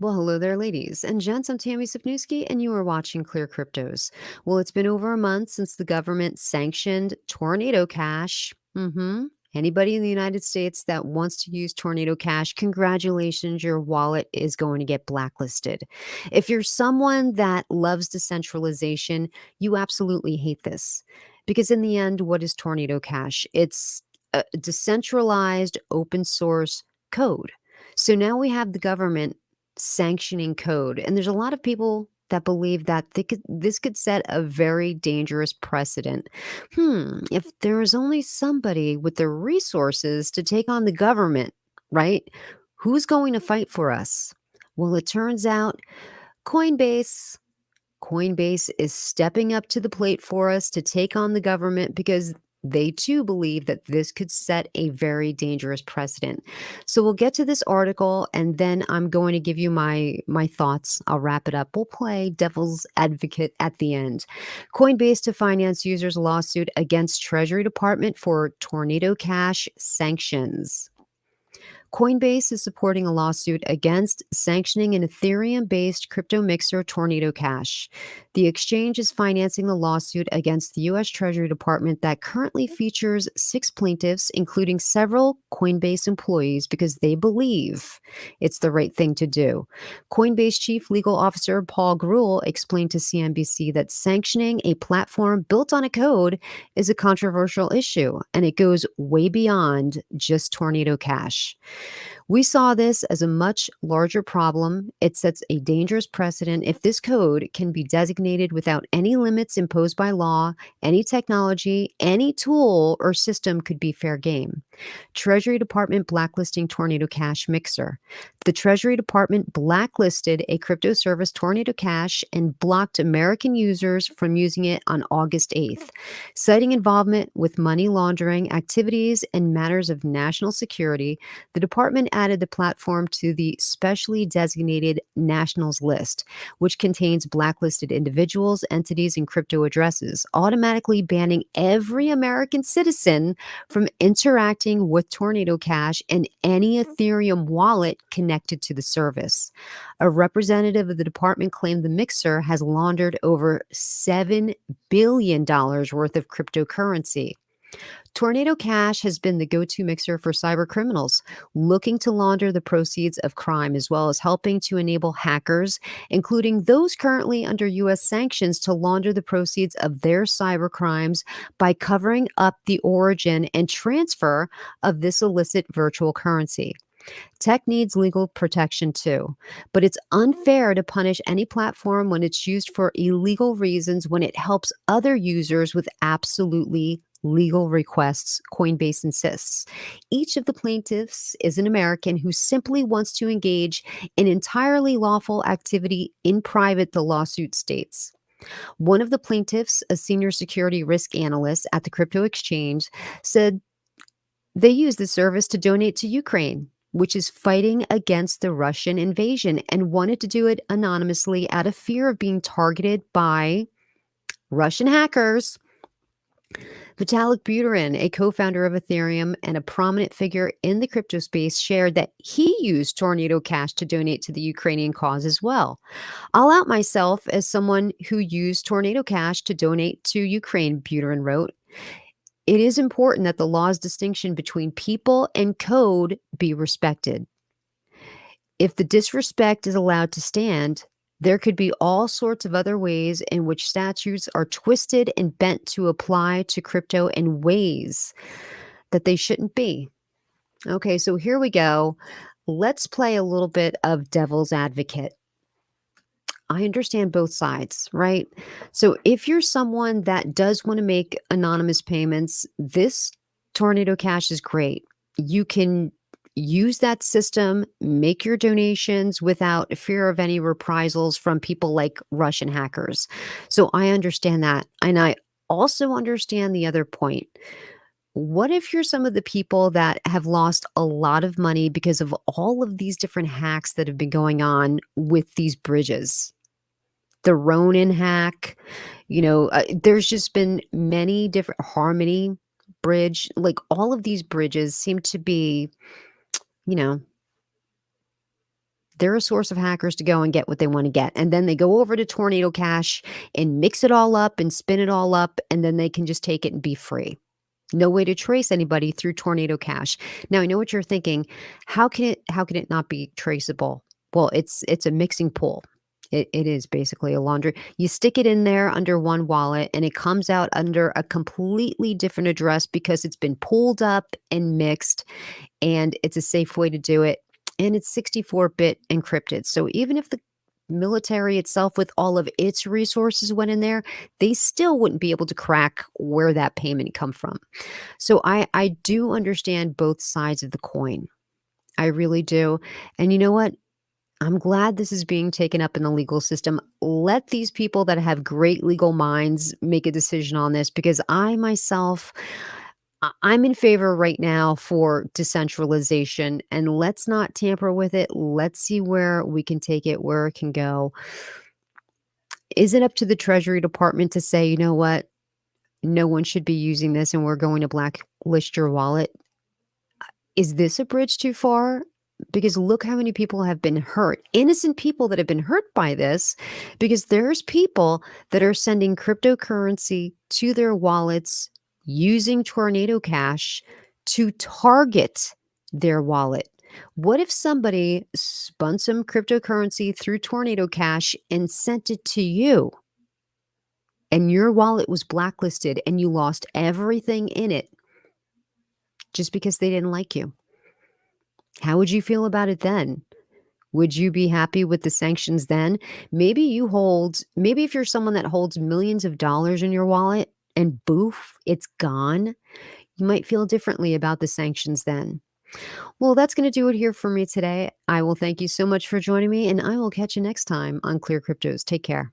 Well, hello there, ladies and gents. I'm Tammy Sapnewski, and you are watching Clear Cryptos. Well, it's been over a month since the government sanctioned Tornado Cash. Anybody in the United States that wants to use Tornado Cash, congratulations, your wallet is going to get blacklisted. If you're someone that loves decentralization, you absolutely hate this. Because in the end, what is Tornado Cash? It's a decentralized open source code. So now we have the government sanctioning code. And there's a lot of people that believe that this could set a very dangerous precedent. If there is only somebody with the resources to take on the government, right? Who's going to fight for us? Well, it turns out Coinbase. Coinbase is stepping up to the plate for us to take on the government because they too believe that this could set a very dangerous precedent. So we'll get to this article and then I'm going to give you my thoughts. I'll wrap it up. We'll play devil's advocate at the end. Coinbase to finance users lawsuit against Treasury Department for Tornado Cash sanctions. Coinbase is supporting a lawsuit against sanctioning an Ethereum based crypto mixer Tornado Cash. The exchange is financing the lawsuit against the U.S. Treasury Department that currently features 6 plaintiffs, including several Coinbase employees, because they believe it's the right thing to do. Coinbase Chief Legal Officer Paul Grewal explained to CNBC that sanctioning a platform built on a code is a controversial issue, and it goes way beyond just Tornado Cash. We saw this as a much larger problem. It sets a dangerous precedent. If this code can be designated without any limits imposed by law, any technology, any tool or system could be fair game. Treasury Department blacklisting Tornado Cash mixer. The Treasury Department blacklisted a crypto service, Tornado Cash, and blocked American users from using it on August 8th, citing involvement with money laundering activities and matters of national security. The department added the platform to the specially designated nationals list, which contains blacklisted individuals, entities, and crypto addresses, automatically banning every American citizen from interacting with Tornado Cash and any Ethereum wallet connected to the service. A representative of the department claimed the mixer has laundered over $7 billion worth of cryptocurrency. Tornado Cash has been the go-to mixer for cyber criminals looking to launder the proceeds of crime, as well as helping to enable hackers, including those currently under U.S. sanctions, to launder the proceeds of their cyber crimes by covering up the origin and transfer of this illicit virtual currency. Tech needs legal protection too, but it's unfair to punish any platform when it's used for illegal reasons when it helps other users with absolutely legal requests, Coinbase insists. Each of the plaintiffs is an American who simply wants to engage in entirely lawful activity in private, the lawsuit states. One of the plaintiffs, a senior security risk analyst at the crypto exchange, said they use the service to donate to Ukraine, which is fighting against the Russian invasion, and wanted to do it anonymously out of fear of being targeted by Russian hackers. Vitalik Buterin, a co-founder of Ethereum and a prominent figure in the crypto space, shared that he used Tornado Cash to donate to the Ukrainian cause as well. I'll out myself as someone who used Tornado Cash to donate to Ukraine, Buterin wrote. It is important that the law's distinction between people and code be respected. If the disrespect is allowed to stand, there could be all sorts of other ways in which statutes are twisted and bent to apply to crypto in ways that they shouldn't be. Okay, so here we go. Let's play a little bit of devil's advocate. I understand both sides, right? So if you're someone that does want to make anonymous payments, this Tornado Cash is great. You can use that system, make your donations without fear of any reprisals from people like Russian hackers. So I understand that. And I also understand the other point. What if you're some of the people that have lost a lot of money because of all of these different hacks that have been going on with these bridges? The Ronin hack, there's just been many different Harmony bridge, like all of these bridges seem to be, you know, They're a source of hackers to go and get what they wanna get, and then they go over to Tornado Cash and mix it all up and spin it all up, and then they can just take it and be free. No way to trace anybody through Tornado Cash. Now, I know what you're thinking. How can it not be traceable? Well, it's a mixing pool. It is basically a laundry. You stick it in there under one wallet, and it comes out under a completely different address because it's been pulled up and mixed, and it's a safe way to do it, and it's 64-bit encrypted. So even if the military itself with all of its resources went in there, they still wouldn't be able to crack where that payment come from. So I do understand both sides of the coin. I really do. And you know what? I'm glad this is being taken up in the legal system. Let these people that have great legal minds make a decision on this because I myself I'm in favor right now for decentralization, and let's not tamper with it. Let's see where we can take it, where it can go. Is it up to the Treasury Department to say, "You know what? No one should be using this, and we're going to blacklist your wallet"? Is this a bridge too far? Because look how many people have been hurt, innocent people that have been hurt by this, because there's people that are sending cryptocurrency to their wallets using Tornado Cash to target their wallet. What if somebody spun some cryptocurrency through Tornado Cash and sent it to you, and your wallet was blacklisted and you lost everything in it just because they didn't like you? How would you feel about it then? Would you be happy with the sanctions then? Maybe if you're someone that holds millions of dollars in your wallet and boof, it's gone, you might feel differently about the sanctions then. Well, that's going to do it here for me today. I will thank you so much for joining me, and I will catch you next time on Clear Cryptos. Take care.